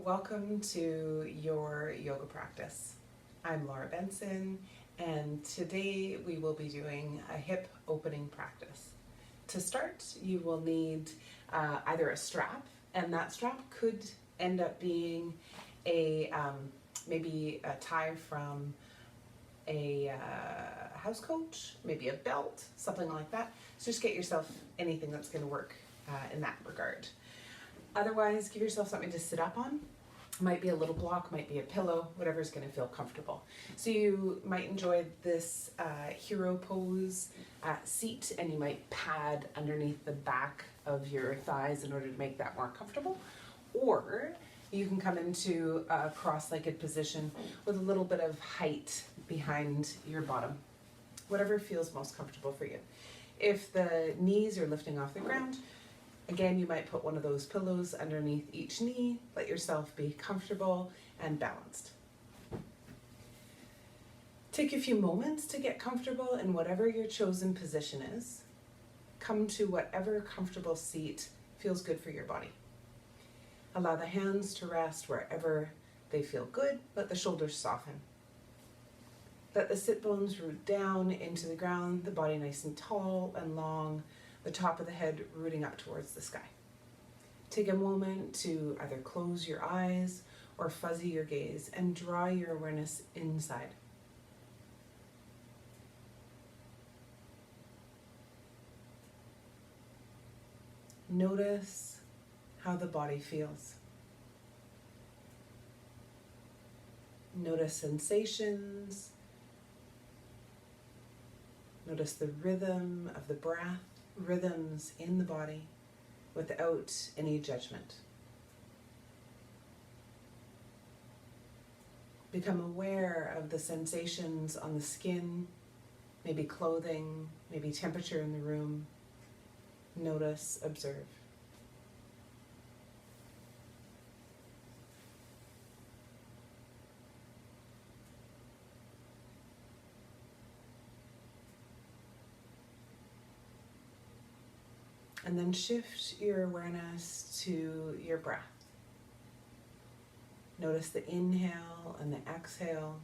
welcome to your yoga practice. I'm Laura Benson, and today we will be doing a hip opening practice. To start, you will need either a strap, and that strap could end up being a maybe a tie from a house coat, maybe a belt, something like that. So just get yourself anything that's going to work in that regard. Otherwise, give yourself something to sit up on. Might be a little block, might be a pillow, whatever's going to feel comfortable. So you might enjoy this hero pose seat, and you might pad underneath the back of your thighs in order to make that more comfortable. Or you can come into a cross-legged position with a little bit of height behind your bottom. Whatever feels most comfortable for you. If the knees are lifting off the ground, again, you might put one of those pillows underneath each knee. Let yourself be comfortable and balanced. Take a few moments to get comfortable in whatever your chosen position is. Come to whatever comfortable seat feels good for your body. Allow the hands to rest wherever they feel good. Let the shoulders soften. Let the sit bones root down into the ground, the body nice and tall and long, the top of the head rooting up towards the sky. Take a moment to either close your eyes or fuzzy your gaze and draw your awareness inside. Notice how the body feels. Notice sensations. Notice the rhythm of the breath, rhythms in the body without any judgment. Become aware of the sensations on the skin, maybe clothing, maybe temperature in the room. Notice, observe. And then shift your awareness to your breath. Notice the inhale and the exhale.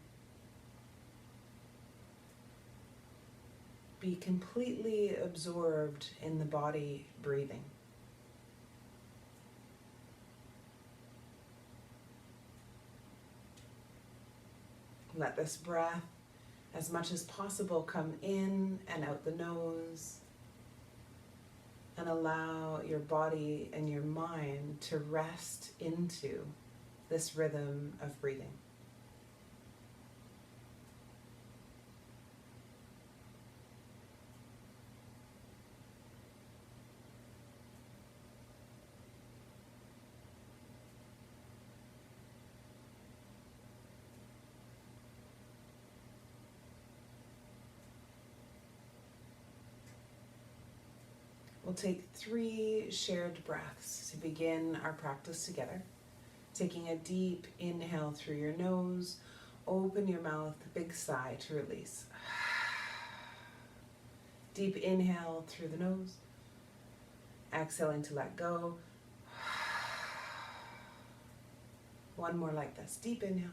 Be completely absorbed in the body breathing. Let this breath, as much as possible, come in and out the nose. And allow your body and your mind to rest into this rhythm of breathing. We'll take 3 shared breaths to begin our practice together. Taking a deep inhale through your nose, open your mouth, big sigh to release. Deep inhale through the nose, exhaling to let go. One more like this, deep inhale.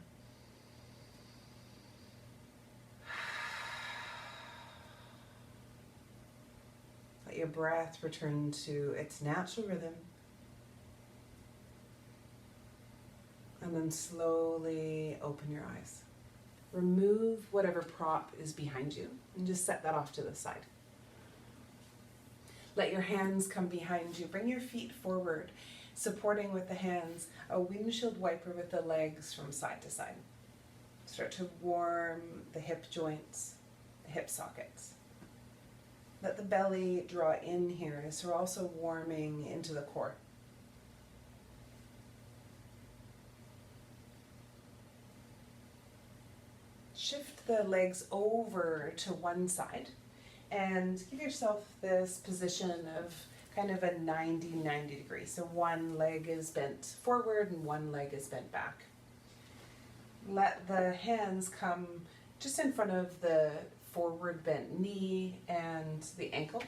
Let your breath return to its natural rhythm. And then slowly open your eyes. Remove whatever prop is behind you and just set that off to the side. Let your hands come behind you. Bring your feet forward, supporting with the hands a windshield wiper with the legs from side to side. Start to warm the hip joints, the hip sockets. Let the belly draw in here, so we're also warming into the core. Shift the legs over to one side and give yourself this position of kind of a 90-90 degree. So one leg is bent forward and one leg is bent back. Let the hands come just in front of the forward bent knee and the ankle.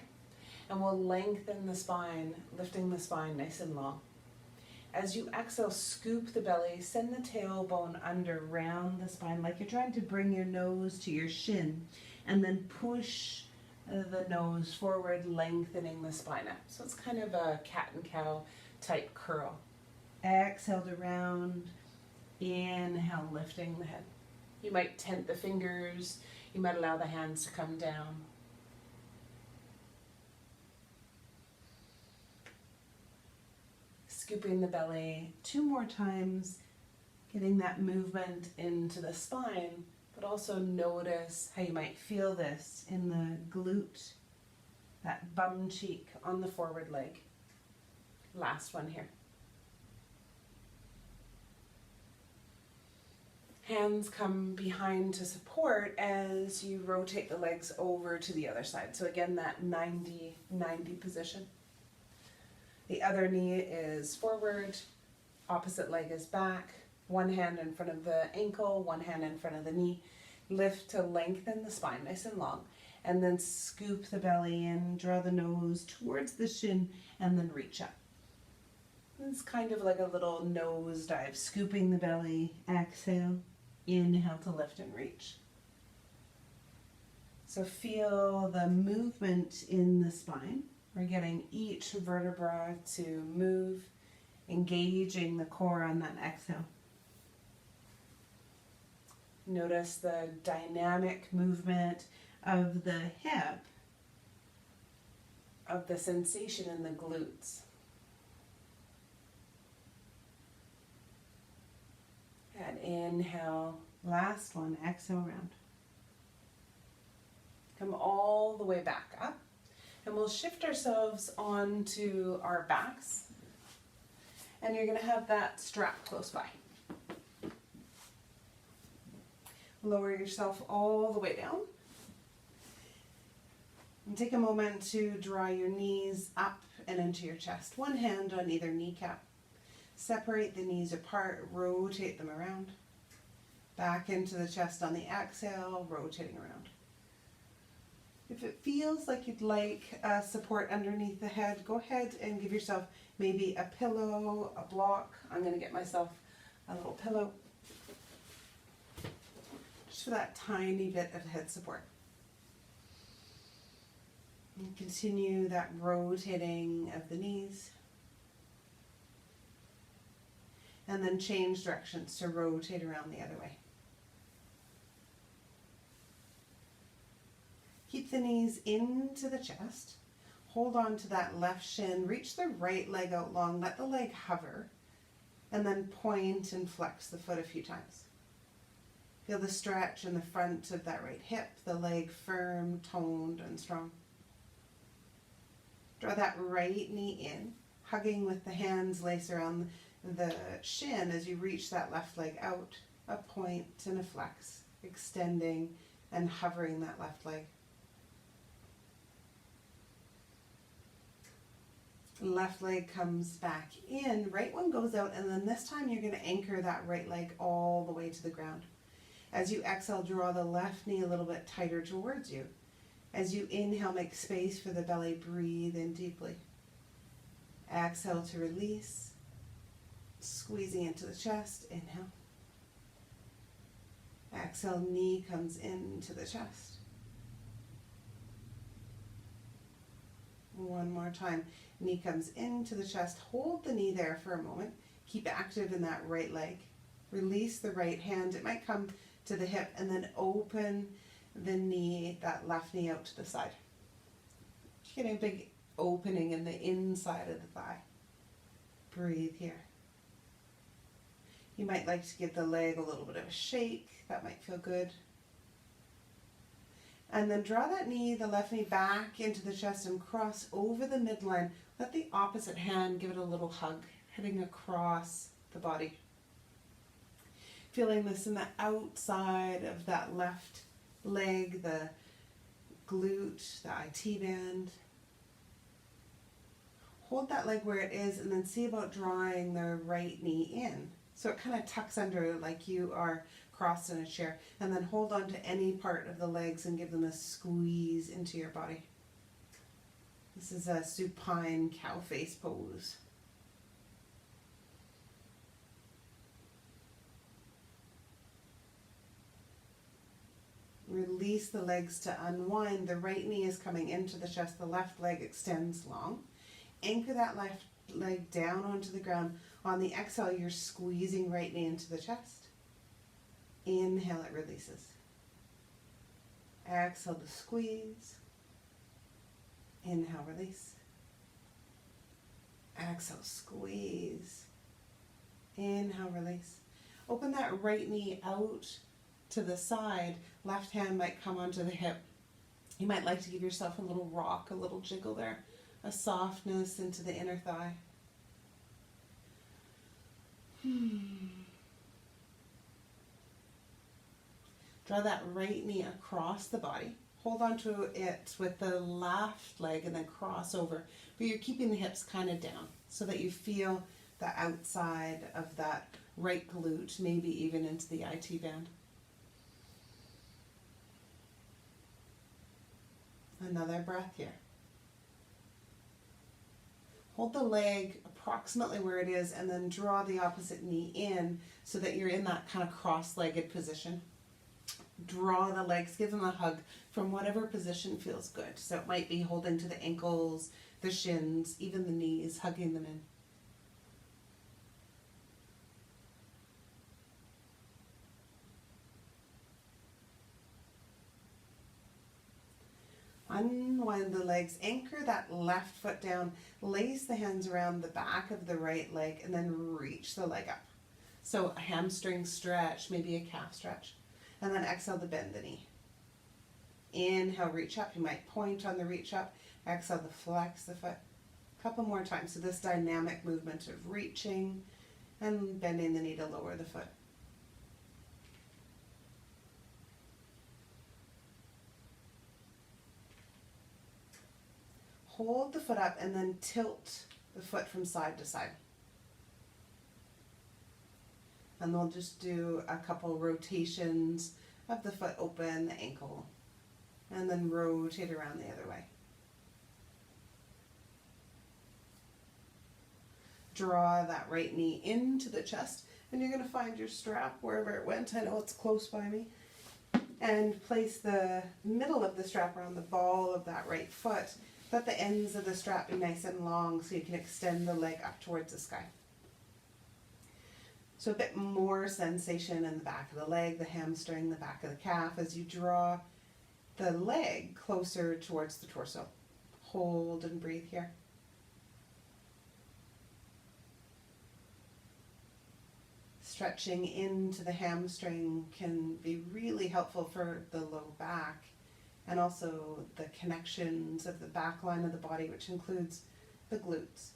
And we'll lengthen the spine, lifting the spine nice and long. As you exhale, scoop the belly, send the tailbone under, round the spine, like you're trying to bring your nose to your shin, and then push the nose forward, lengthening the spine up. So it's kind of a cat and cow type curl. Exhale to round, inhale, lifting the head. You might tent the fingers, you might allow the hands to come down. Scooping the belly 2 more times, getting that movement into the spine, but also notice how you might feel this in the glute, that bum cheek on the forward leg. Last one here. Hands come behind to support as you rotate the legs over to the other side. So again, that 90-90 position. The other knee is forward, opposite leg is back, one hand in front of the ankle, one hand in front of the knee. Lift to lengthen the spine nice and long, and then scoop the belly in, draw the nose towards the shin, and then reach up. It's kind of like a little nose dive, scooping the belly, exhale, inhale to lift and reach. So feel the movement in the spine. We're getting each vertebra to move, engaging the core on that exhale. Notice the dynamic movement of the hip, of the sensation in the glutes. And inhale, last one, exhale round. Come all the way back up. And we'll shift ourselves onto our backs. And you're going to have that strap close by. Lower yourself all the way down. And take a moment to draw your knees up and into your chest. One hand on either kneecap. Separate the knees apart, rotate them around. Back into the chest on the exhale, rotating around. If it feels like you'd like support underneath the head, go ahead and give yourself maybe a pillow, a block. I'm going to get myself a little pillow just for that tiny bit of head support. And continue that rotating of the knees. And then change directions to rotate around the other way. Keep the knees into the chest. Hold on to that left shin. Reach the right leg out long. Let the leg hover. And then point and flex the foot a few times. Feel the stretch in the front of that right hip. The leg firm, toned, and strong. Draw that right knee in. Hugging with the hands lace around the shin as you reach that left leg out. A point and a flex. Extending and hovering that left leg. Left leg comes back in, right one goes out, and then this time you're going to anchor that right leg all the way to the ground. As you exhale, draw the left knee a little bit tighter towards you. As you inhale, make space for the belly, breathe in deeply. Exhale to release, squeezing into the chest, inhale. Exhale, knee comes into the chest. One more time. Knee comes into the chest. Hold the knee there for a moment. Keep active in that right leg. Release the right hand. It might come to the hip and then open the knee, that left knee out to the side. Just getting a big opening in the inside of the thigh. Breathe here. You might like to give the leg a little bit of a shake. That might feel good. And then draw that knee, the left knee, back into the chest and cross over the midline. Let the opposite hand give it a little hug, heading across the body. Feeling this in the outside of that left leg, the glute, the IT band. Hold that leg where it is and then see about drawing the right knee in. So it kind of tucks under like you are crossed in a chair, and then hold on to any part of the legs and give them a squeeze into your body. This is a supine cow face pose. release the legs to unwind. The right knee is coming into the chest. The left leg extends long. Anchor that left leg down onto the ground. On the exhale, you're squeezing right knee into the chest. Inhale, it releases. Exhale to squeeze. Inhale, release. Exhale, squeeze. Inhale, release. Open that right knee out to the side. Left hand might come onto the hip. You might like to give yourself a little rock, a little jiggle there. A softness into the inner thigh. Draw that right knee across the body. Hold on to it with the left leg and then cross over. But you're keeping the hips kind of down so that you feel the outside of that right glute, maybe even into the IT band. Another breath here. Hold the leg approximately where it is and then draw the opposite knee in so that you're in that kind of cross-legged position. Draw the legs, give them a hug from whatever position feels good. So it might be holding to the ankles, the shins, even the knees, hugging them in. Unwind the legs, anchor that left foot down, lace the hands around the back of the right leg, and then reach the leg up. So a hamstring stretch, maybe a calf stretch. And then exhale to bend the knee. Inhale, reach up. You might point on the reach up. Exhale to flex the foot. A couple more times. So this dynamic movement of reaching and bending the knee to lower the foot. Hold the foot up and then tilt the foot from side to side. And we'll just do a couple rotations of the foot open, the ankle, and then rotate around the other way. Draw that right knee into the chest, and you're going to find your strap wherever it went. I know it's close by me. And place the middle of the strap around the ball of that right foot. Let the ends of the strap be nice and long so you can extend the leg up towards the sky. So a bit more sensation in the back of the leg, the hamstring, the back of the calf as you draw the leg closer towards the torso. Hold and breathe here. Stretching into the hamstring can be really helpful for the low back and also the connections of the back line of the body, which includes the glutes.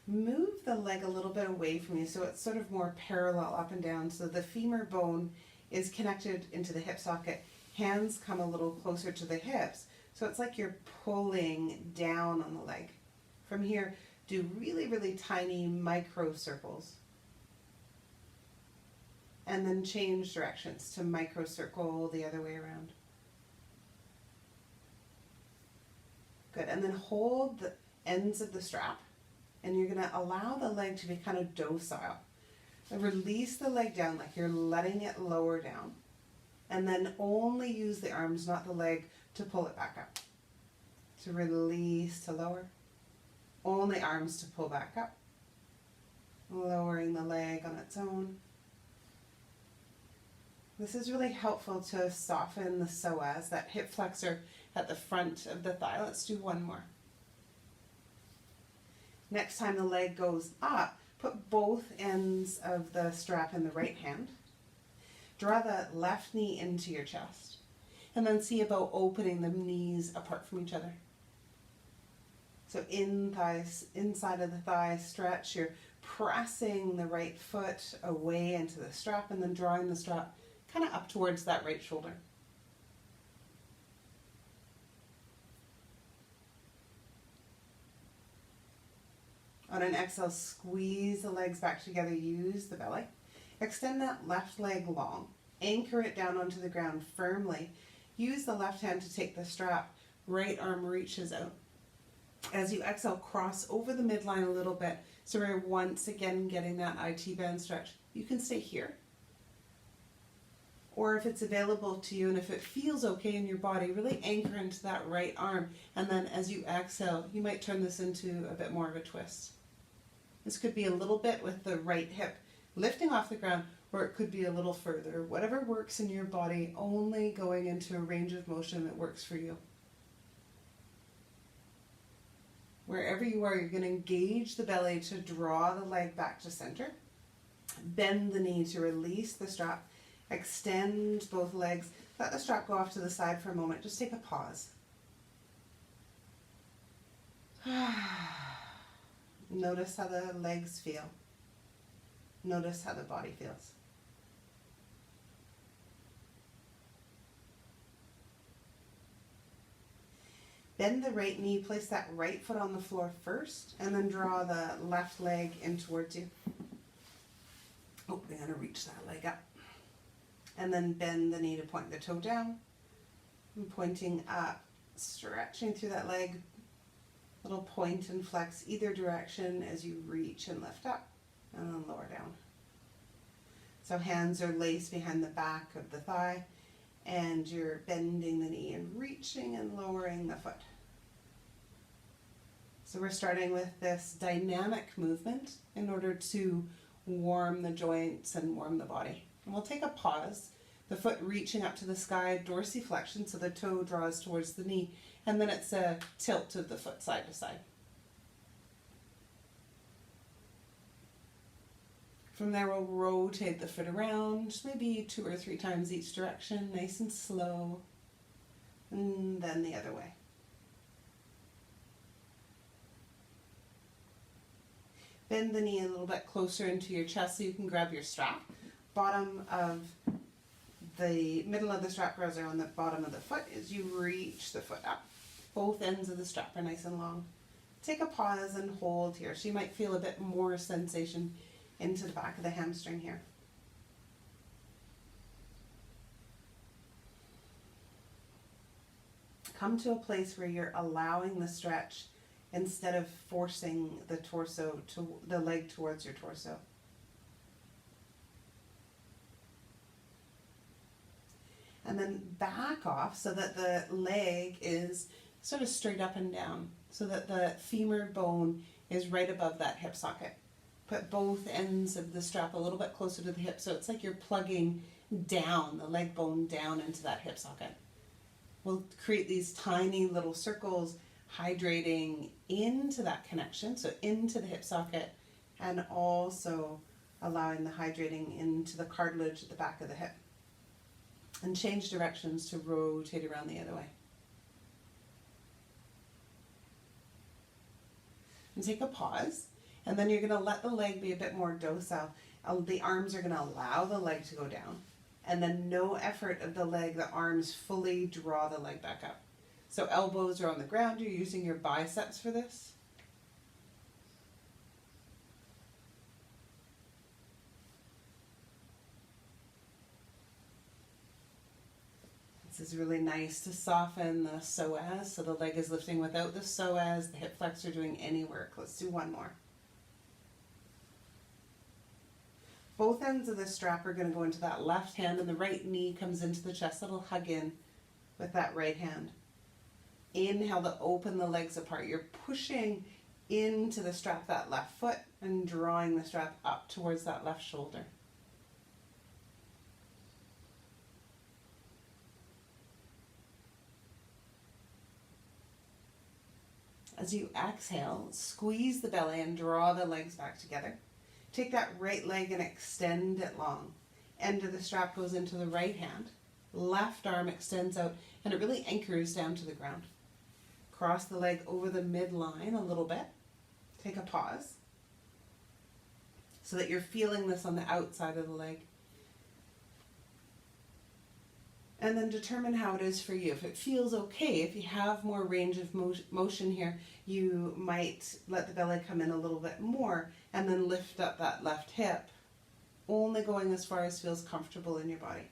Move the leg a little bit away from you so it's sort of more parallel up and down. So the femur bone is connected into the hip socket. Hands come a little closer to the hips. So it's like you're pulling down on the leg. From here, do really, really tiny micro circles. And then change directions to micro circle the other way around. Good. And then hold the ends of the strap. And you're going to allow the leg to be kind of docile. And release the leg down like you're letting it lower down. And then only use the arms, not the leg, to pull it back up. To release, to lower. Only arms to pull back up. Lowering the leg on its own. This is really helpful to soften the psoas, that hip flexor at the front of the thigh. Let's do one more. Next time the leg goes up, put both ends of the strap in the right hand. Draw the left knee into your chest. And then see about opening the knees apart from each other. So inside of the thigh stretch, you're pressing the right foot away into the strap and then drawing the strap kind of up towards that right shoulder. On an exhale, squeeze the legs back together, use the belly. Extend that left leg long. Anchor it down onto the ground firmly. Use the left hand to take the strap. Right arm reaches out. As you exhale, cross over the midline a little bit. So we're once again getting that IT band stretch. You can stay here. Or if it's available to you and if it feels okay in your body, really anchor into that right arm. And then as you exhale, you might turn this into a bit more of a twist. This could be a little bit with the right hip lifting off the ground, or it could be a little further. Whatever works in your body, only going into a range of motion that works for you. Wherever you are, you're going to engage the belly to draw the leg back to center. Bend the knee to release the strap. Extend both legs. Let the strap go off to the side for a moment. Just take a pause. Notice how the legs feel. Notice how the body feels. Bend the right knee, place that right foot on the floor first, and then draw the left leg in towards you. Oh, we're going to reach that leg up. And then bend the knee to point the toe down. And pointing up, stretching through that leg. Little point and flex either direction as you reach and lift up. And then lower down. So hands are laced behind the back of the thigh. And you're bending the knee and reaching and lowering the foot. So we're starting with this dynamic movement in order to warm the joints and warm the body. And we'll take a pause, the foot reaching up to the sky, dorsiflexion, so the toe draws towards the knee, and then it's a tilt of the foot side to side. From there, we'll rotate the foot around, maybe 2 or 3 times each direction, nice and slow, and then the other way. Bend the knee a little bit closer into your chest so you can grab your strap. Bottom of the middle of the strap goes on the bottom of the foot as you reach the foot up. Both ends of the strap are nice and long. Take a pause and hold here. So you might feel a bit more sensation into the back of the hamstring here. Come to a place where you're allowing the stretch instead of forcing the torso to the leg towards your torso. And then back off so that the leg is sort of straight up and down, so that the femur bone is right above that hip socket. Put both ends of the strap a little bit closer to the hip, so it's like you're plugging down, the leg bone down into that hip socket. We'll create these tiny little circles, hydrating into that connection, so into the hip socket, and also allowing the hydrating into the cartilage at the back of the hip. And change directions to rotate around the other way. And take a pause, and then you're going to let the leg be a bit more docile. The arms are going to allow the leg to go down, and then no effort of the leg, the arms fully draw the leg back up. So elbows are on the ground, you're using your biceps for this. This is really nice to soften the psoas, so the leg is lifting without the psoas, the hip flexor doing any work. Let's do one more. Both ends of the strap are going to go into that left hand, and the right knee comes into the chest. It'll hug in with that right hand. Inhale to open the legs apart. You're pushing into the strap, that left foot, and drawing the strap up towards that left shoulder. As you exhale, squeeze the belly and draw the legs back together. Take that right leg and extend it long. End of the strap goes into the right hand. Left arm extends out, and it really anchors down to the ground. Cross the leg over the midline a little bit. Take a pause so that you're feeling this on the outside of the leg. And then determine how it is for you. If it feels okay, if you have more range of motion here, you might let the belly come in a little bit more and then lift up that left hip, only going as far as feels comfortable in your body.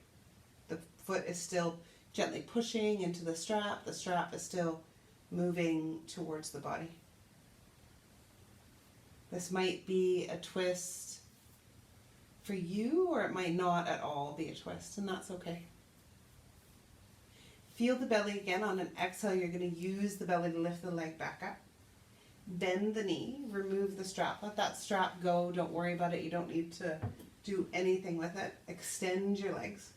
The foot is still gently pushing into the strap is still moving towards the body. This might be a twist for you, or it might not at all be a twist, and that's okay. Feel the belly again. On an exhale, you're going to use the belly to lift the leg back up. Bend the knee, remove the strap. Let that strap go. Don't worry about it. You don't need to do anything with it. Extend your legs.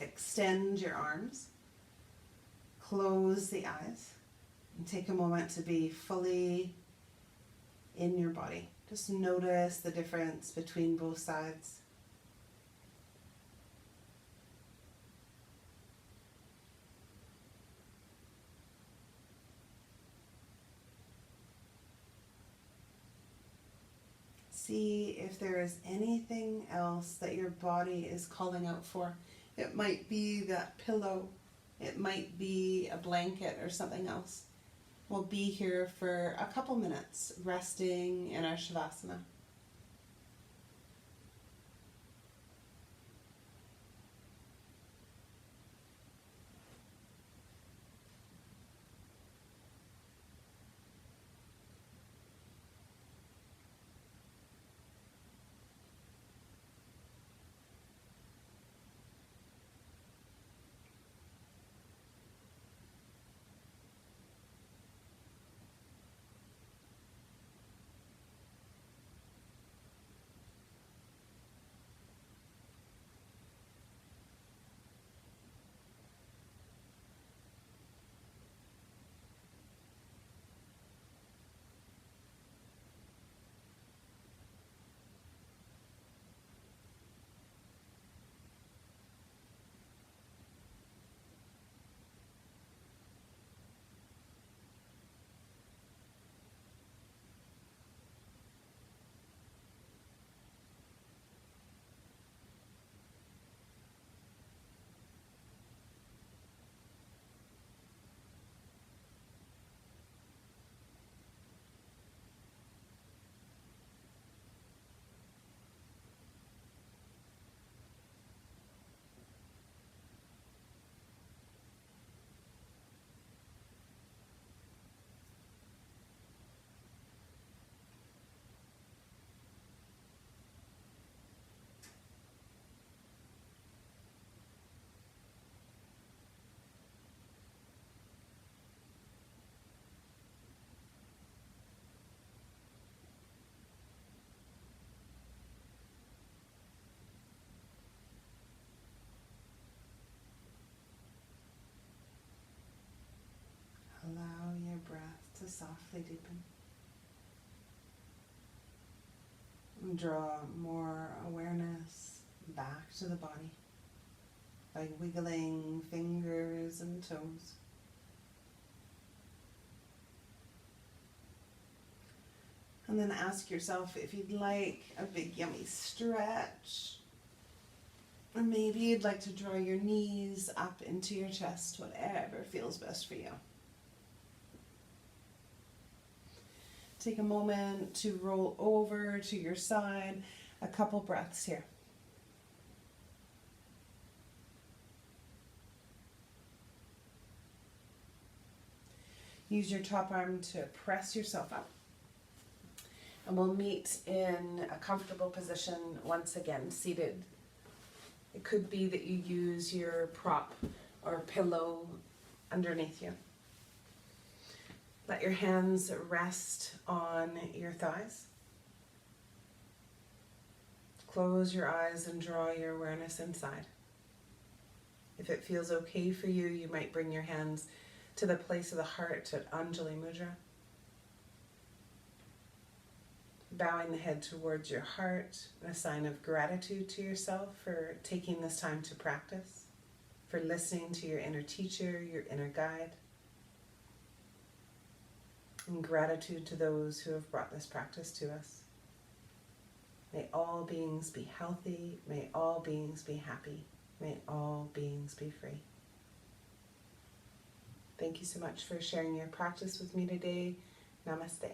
Extend your arms. Close the eyes. And take a moment to be fully in your body. Just notice the difference between both sides. See if there is anything else that your body is calling out for. It might be that pillow. It might be a blanket or something else. We'll be here for a couple minutes, resting in our Shavasana. Allow your breath to softly deepen. And draw more awareness back to the body by wiggling fingers and toes. And then ask yourself if you'd like a big yummy stretch. Or maybe you'd like to draw your knees up into your chest, whatever feels best for you. Take a moment to roll over to your side. A couple breaths here. Use your top arm to press yourself up. And we'll meet in a comfortable position once again, seated. It could be that you use your prop or pillow underneath you. Let your hands rest on your thighs. Close your eyes and draw your awareness inside. If it feels okay for you, you might bring your hands to the place of the heart at Anjali Mudra. Bowing the head towards your heart, a sign of gratitude to yourself for taking this time to practice, for listening to your inner teacher, your inner guide. And gratitude to those who have brought this practice to us. May all beings be healthy. May all beings be happy. May all beings be free. Thank you so much for sharing your practice with me today. Namaste.